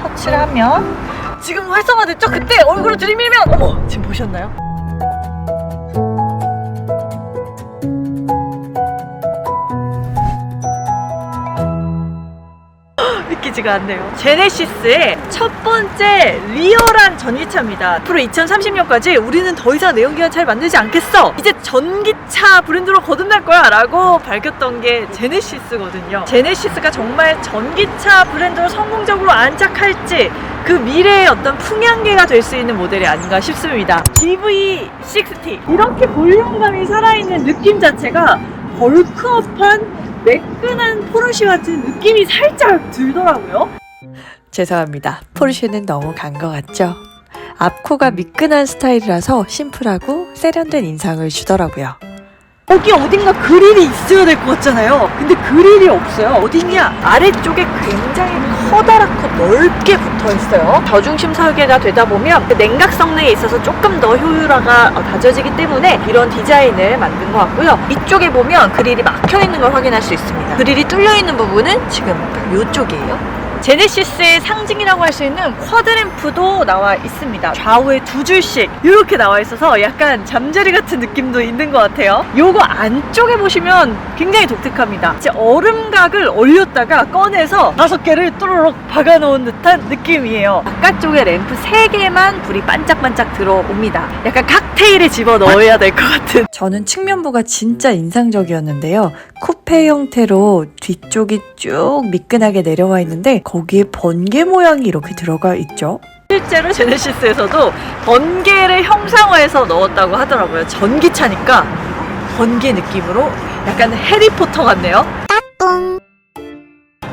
터치를 하면 지금 활성화됐죠? 그때 얼굴을 들이밀면 어머! 지금 보셨나요? 믿기지가 않네요. 제네시스의 첫 번째 리얼한 전기차입니다. 앞으로 2030년까지 우리는 더 이상 내연기관 차를 만들지 않겠어. 이제 전기차 브랜드로 거듭날 거야 라고 밝혔던 게 제네시스거든요. 제네시스가 정말 전기차 브랜드로 성공적으로 안착할지 그 미래의 어떤 풍향계가 될 수 있는 모델이 아닌가 싶습니다. GV60 이렇게 볼륨감이 살아있는 느낌 자체가 벌크업한 매끈한 포르쉐 같은 느낌이 살짝 들더라고요. 죄송합니다. 포르쉐는 너무 간 것 같죠? 앞코가 미끈한 스타일이라서 심플하고 세련된 인상을 주더라고요. 여기 어딘가 그릴이 있어야 될 것 같잖아요. 근데 그릴이 없어요. 어딨냐? 아래쪽에 굉장히 커다랗고 넓게 붙어 있어요. 저중심 설계가 되다 보면 그 냉각 성능에 있어서 조금 더 효율화가 다져지기 때문에 이런 디자인을 만든 것 같고요. 이쪽에 보면 그릴이 막혀 있는 걸 확인할 수 있습니다. 그릴이 뚫려 있는 부분은 지금 이쪽이에요. 제네시스의 상징이라고 할 수 있는 쿼드램프도 나와 있습니다. 좌우에 두 줄씩 이렇게 나와 있어서 약간 잠자리 같은 느낌도 있는 것 같아요. 요거 안쪽에 보시면 굉장히 독특합니다. 이제 얼음각을 올렸다가 꺼내서 5개를 또르륵 박아놓은 듯한 느낌이에요. 바깥쪽에 램프 3개만 불이 반짝반짝 들어옵니다. 약간 칵테일에 집어넣어야 될 것 같은. 저는 측면부가 진짜 인상적이었는데요. 쿠페 형태로 뒤쪽이 쭉 미끈하게 내려와 있는데 거기에 번개 모양이 이렇게 들어가 있죠. 실제로 제네시스에서도 번개를 형상화해서 넣었다고 하더라고요. 전기차니까 번개 느낌으로 약간 해리포터 같네요.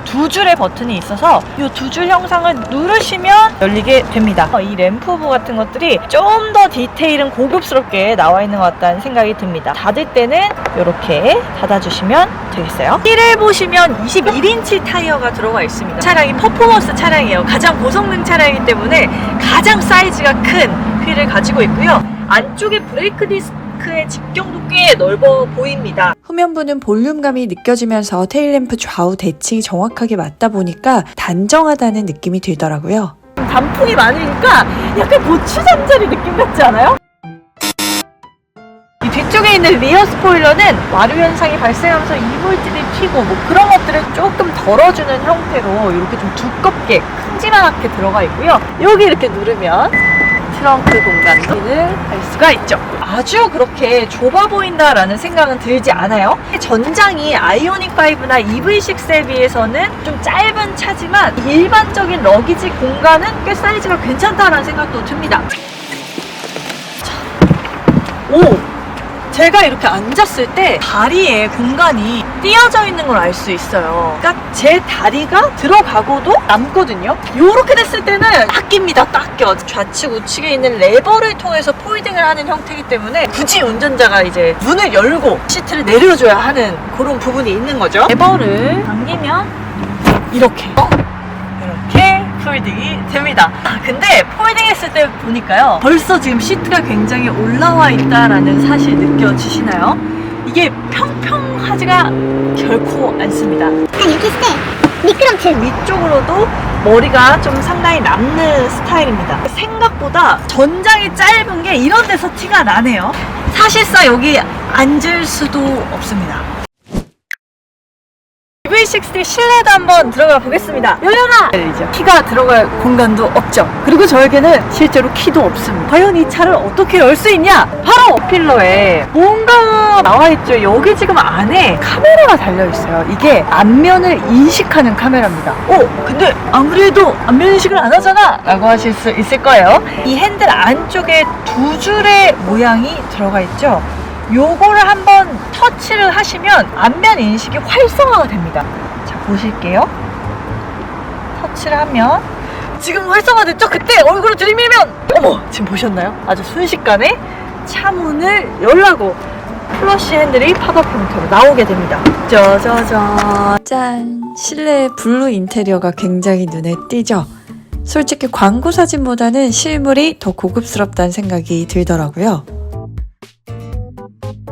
두 줄의 버튼이 있어서 이 두 줄 형상을 누르시면 열리게 됩니다. 이 램프부 같은 것들이 좀 더 디테일은 고급스럽게 나와 있는 것 같다는 생각이 듭니다. 닫을 때는 이렇게 닫아주시면 되겠어요. 휠을 보시면 21인치 타이어가 들어가 있습니다. 차량이 퍼포먼스 차량이에요. 가장 고성능 차량이기 때문에 가장 사이즈가 큰 휠을 가지고 있고요. 안쪽에 브레이크 디스크의 직경도 꽤 넓어 보입니다. 후면부는 볼륨감이 느껴지면서 테일램프 좌우 대칭이 정확하게 맞다 보니까 단정하다는 느낌이 들더라고요. 단풍이 많으니까 약간 고추 잠자리 느낌 같지 않아요? 이 뒤쪽에 있는 리어 스포일러는 와류 현상이 발생하면서 이물질이 튀고 뭐 그런 것들을 조금 덜어주는 형태로 이렇게 좀 두껍게 큼지막하게 들어가 있고요. 여기 이렇게 누르면 트렁크 공간을 할 수가 있죠. 아주 그렇게 좁아 보인다라는 생각은 들지 않아요. 전장이 아이오닉5나 EV6에 비해서는 좀 짧은 차지만 일반적인 러기지 공간은 꽤 사이즈가 괜찮다라는 생각도 듭니다. 오! 제가 이렇게 앉았을 때 다리에 공간이 띄어져 있는 걸 알 수 있어요. 그러니까 제 다리가 들어가고도 남거든요. 이렇게 됐을 때는 딱 낍니다. 딱 껴. 좌측 우측에 있는 레버를 통해서 폴딩을 하는 형태이기 때문에 굳이 운전자가 이제 문을 열고 시트를 내려줘야 하는 그런 부분이 있는 거죠. 레버를 당기면 이렇게 폴딩이 됩니다. 근데 폴딩 했을 때 보니까요, 벌써 지금 시트가 굉장히 올라와 있다라는 사실 느껴지시나요? 이게 평평하지가 결코 않습니다. 이렇게 했을 때 미끄럼틀 위쪽으로도 머리가 좀 상당히 남는 스타일입니다. 생각보다 전장이 짧은 게 이런 데서 티가 나네요. 사실상 여기 앉을 수도 없습니다. EV60 실내도 한번 들어가 보겠습니다. 열려라! 키가 들어갈 공간도 없죠. 그리고 저에게는 실제로 키도 없습니다. 과연 이 차를 어떻게 열 수 있냐? 바로 필러에 뭔가 나와있죠. 여기 지금 안에 카메라가 달려있어요. 이게 앞면을 인식하는 카메라입니다. 근데 안 그래도 앞면 인식을 안 하잖아! 라고 하실 수 있을 거예요. 이 핸들 안쪽에 두 줄의 모양이 들어가 있죠. 요거를 한번 터치를 하시면 안면 인식이 활성화가 됩니다. 자, 보실게요. 터치를 하면 지금 활성화됐죠? 그때 얼굴을 들이밀면 어머! 지금 보셨나요? 아주 순식간에 차문을 열라고 플러시 핸들이 팝업 형태로 나오게 됩니다. 짜자잔! 짠! 실내 블루 인테리어가 굉장히 눈에 띄죠? 솔직히 광고 사진보다는 실물이 더 고급스럽다는 생각이 들더라고요.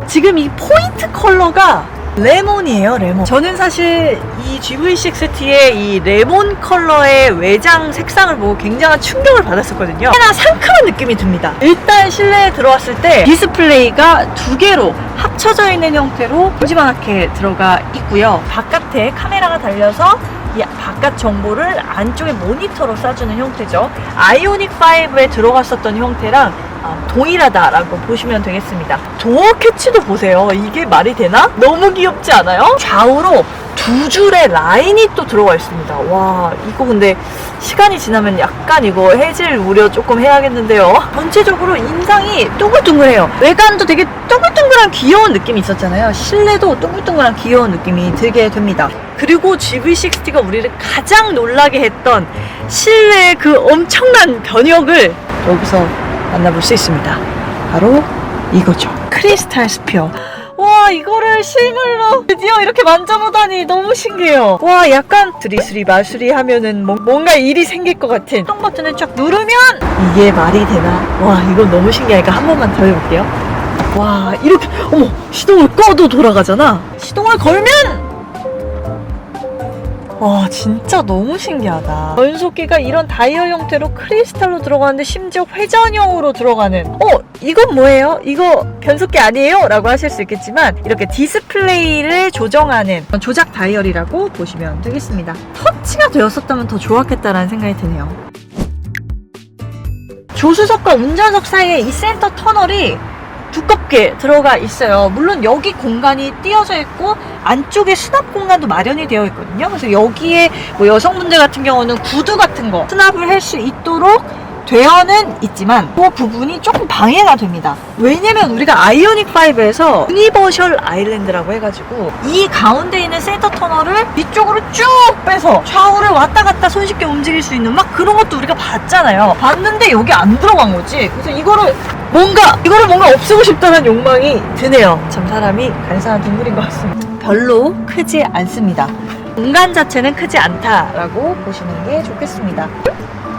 지금 이 포인트 컬러가 레몬이에요, 레몬. 저는 사실 이 GV60T의 이 레몬 컬러의 외장 색상을 보고 굉장한 충격을 받았었거든요. 꽤나 상큼한 느낌이 듭니다. 일단 실내에 들어왔을 때 디스플레이가 두 개로 합쳐져 있는 형태로 큼지막하게 들어가 있고요. 바깥에 카메라가 달려서 이 바깥 정보를 안쪽에 모니터로 쏴주는 형태죠. 아이오닉5에 들어갔었던 형태랑 동일하다라고 보시면 되겠습니다. 도어 캐치도 보세요. 이게 말이 되나? 너무 귀엽지 않아요? 좌우로 두 줄의 라인이 또 들어가 있습니다. 와, 이거 근데 시간이 지나면 약간 이거 해질 우려 조금 해야겠는데요. 전체적으로 인상이 둥글둥글해요. 외관도 되게 둥글둥글한 귀여운 느낌이 있었잖아요. 실내도 둥글둥글한 귀여운 느낌이 들게 됩니다. 그리고 GV60가 우리를 가장 놀라게 했던 실내의 그 엄청난 변형을 여기서 만나볼 수 있습니다. 바로 이거죠. 크리스탈 스피어. 와, 이거를 실물로 드디어 이렇게 만져보다니 너무 신기해요. 와, 약간 스리스리 마수리 하면은 뭔가 일이 생길 것 같은 시동 버튼을 쫙 누르면 이게 말이 되나? 와, 이거 너무 신기하니까 한 번만 더 해볼게요. 와, 이렇게 어머, 시동을 꺼도 돌아가잖아. 시동을 걸면 와, 진짜 너무 신기하다. 변속기가 이런 다이얼 형태로 크리스탈로 들어가는데 심지어 회전형으로 들어가는 이건 뭐예요? 이거 변속기 아니에요? 라고 하실 수 있겠지만 이렇게 디스플레이를 조정하는 조작 다이얼이라고 보시면 되겠습니다. 터치가 되었었다면 더 좋았겠다라는 생각이 드네요. 조수석과 운전석 사이에 이 센터 터널이 두껍게 들어가 있어요. 물론 여기 공간이 띄어져 있고 안쪽에 수납 공간도 마련이 되어 있거든요. 그래서 여기에 뭐 여성분들 같은 경우는 구두 같은 거 수납을 할 수 있도록 되어는 있지만 그 부분이 조금 방해가 됩니다. 왜냐면 우리가 아이오닉5에서 유니버셜 아일랜드라고 해가지고 이 가운데 있는 센터 터널을 뒤쪽으로 쭉 빼서 좌우를 왔다 갔다 손쉽게 움직일 수 있는 막 그런 것도 우리가 봤잖아요. 봤는데 여기 안 들어간 거지. 그래서 이거를 뭔가 없애고 싶다는 욕망이 드네요. 참 사람이 간사한 동물인 것 같습니다. 별로 크지 않습니다. 공간 자체는 크지 않다라고 보시는 게 좋겠습니다.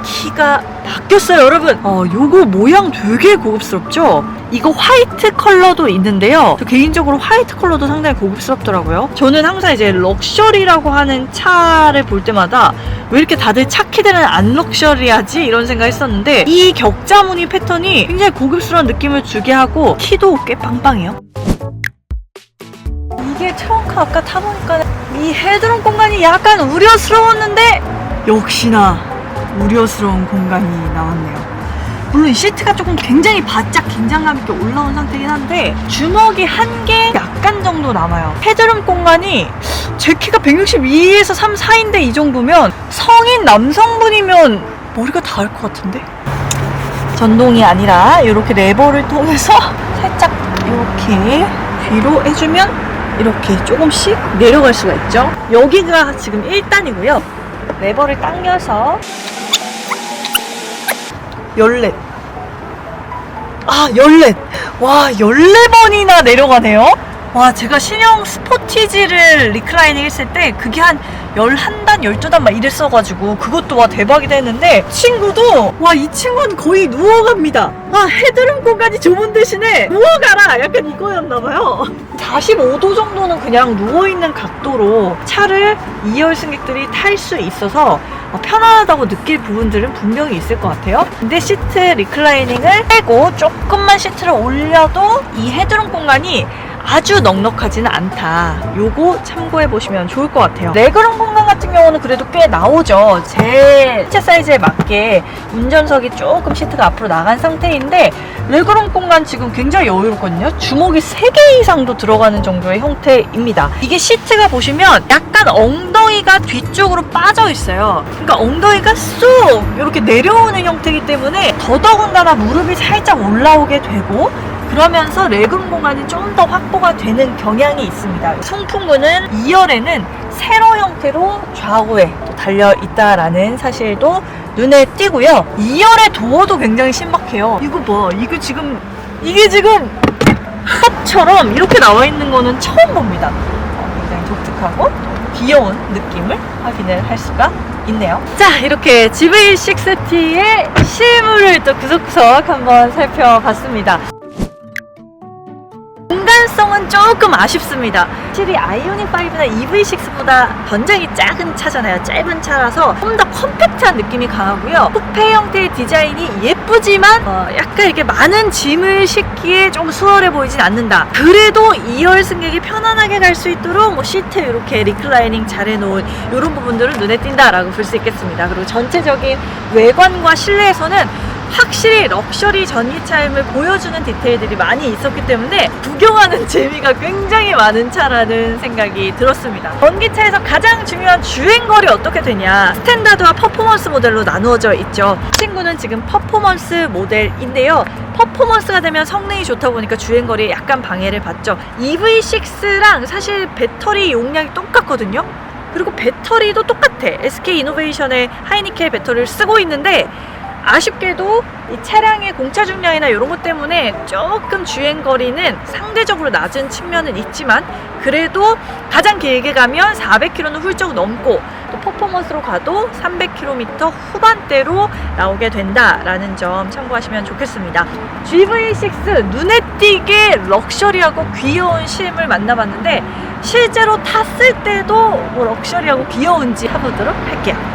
키가 바뀌었어요, 여러분. 요거 모양 되게 고급스럽죠? 이거 화이트 컬러도 있는데요. 저 개인적으로 화이트 컬러도 상당히 고급스럽더라고요. 저는 항상 이제 럭셔리라고 하는 차를 볼 때마다 왜 이렇게 다들 차 키들은 안 럭셔리하지? 이런 생각 했었는데 이 격자 무늬 패턴이 굉장히 고급스러운 느낌을 주게 하고 키도 꽤 빵빵해요. 이게 트렁크 아까 타보니까 이 헤드룸 공간이 약간 우려스러웠는데 역시나 우려스러운 공간이 나왔네요. 물론 이 시트가 조금 굉장히 바짝 긴장감 있게 올라온 상태긴 한데 주먹이 한 개 약간 정도 남아요. 헤드룸 공간이 제 키가 162에서 3, 4인데 이 정도면 성인 남성분이면 머리가 닿을 것 같은데? 전동이 아니라 이렇게 레버를 통해서 살짝 이렇게 뒤로 해주면 이렇게 조금씩 내려갈 수가 있죠. 여기가 지금 1단이고요. 레버를 당겨서 14. 와, 14번이나 내려가네요. 와, 제가 신형 스포티지를 리클라이닝 했을 때 그게 한 11단, 12단 막 이랬어가지고 그것도 와 대박이다 했는데 친구도 와, 이 친구는 거의 누워갑니다. 헤드룸 공간이 좁은 대신에 누워가라 약간 이거였나봐요. 45도 정도는 그냥 누워있는 각도로 차를 2열 승객들이 탈 수 있어서 편안하다고 느낄 부분들은 분명히 있을 것 같아요. 근데 시트 리클라이닝을 빼고 조금만 시트를 올려도 이 헤드룸 공간이 아주 넉넉하지는 않다. 요거 참고해 보시면 좋을 것 같아요. 레그룸 공간 같은 경우는 그래도 꽤 나오죠. 제 신체 사이즈에 맞게 운전석이 조금 시트가 앞으로 나간 상태인데 레그룸 공간 지금 굉장히 여유롭거든요. 주먹이 3개 이상도 들어가는 정도의 형태입니다. 이게 시트가 보시면 약간 엉덩이가 뒤쪽으로 빠져 있어요. 그러니까 엉덩이가 쑥 이렇게 내려오는 형태이기 때문에 더더군다나 무릎이 살짝 올라오게 되고 그러면서 레그룸 공간이 좀 더 확보가 되는 경향이 있습니다. 송풍구는 2열에는 세로 형태로 좌우에 또 달려있다라는 사실도 눈에 띄고요. 2열의 도어도 굉장히 신박해요. 이거 봐. 이게 지금 핫처럼 이렇게 나와 있는 거는 처음 봅니다. 굉장히 독특하고 귀여운 느낌을 확인을 할 수가 있네요. 자, 이렇게 GV60T의 실물을 또 구석구석 한번 살펴봤습니다. 공간성은 그건 조금 아쉽습니다. 확실히 아이오닉 5나 EV6보다 변장이 작은 차잖아요. 짧은 차라서 좀 더 컴팩트한 느낌이 강하고요. 쿠페 형태의 디자인이 예쁘지만 약간 이렇게 많은 짐을 싣기에 좀 수월해 보이진 않는다. 그래도 2열 승객이 편안하게 갈 수 있도록 뭐 시트 이렇게 리클라이닝 잘 해놓은 이런 부분들은 눈에 띈다라고 볼 수 있겠습니다. 그리고 전체적인 외관과 실내에서는 확실히 럭셔리 전기차임을 보여주는 디테일들이 많이 있었기 때문에 구경하는 재미가 굉장히 많은 차라는 생각이 들었습니다. 전기차에서 가장 중요한 주행거리 어떻게 되냐, 스탠다드와 퍼포먼스 모델로 나누어져 있죠. 친구는 지금 퍼포먼스 모델인데요. 퍼포먼스가 되면 성능이 좋다 보니까 주행거리에 약간 방해를 받죠. EV6랑 사실 배터리 용량이 똑같거든요. 그리고 배터리도 똑같아. SK 이노베이션의 하이니켈 배터리를 쓰고 있는데 아쉽게도 이 차량의 공차 중량이나 이런 것 때문에 조금 주행거리는 상대적으로 낮은 측면은 있지만 그래도 가장 길게 가면 400km는 훌쩍 넘고 또 퍼포먼스로 가도 300km 후반대로 나오게 된다라는 점 참고하시면 좋겠습니다. GV6 눈에 띄게 럭셔리하고 귀여운 실물 만나봤는데 실제로 탔을 때도 뭐 럭셔리하고 귀여운지 해보도록 할게요.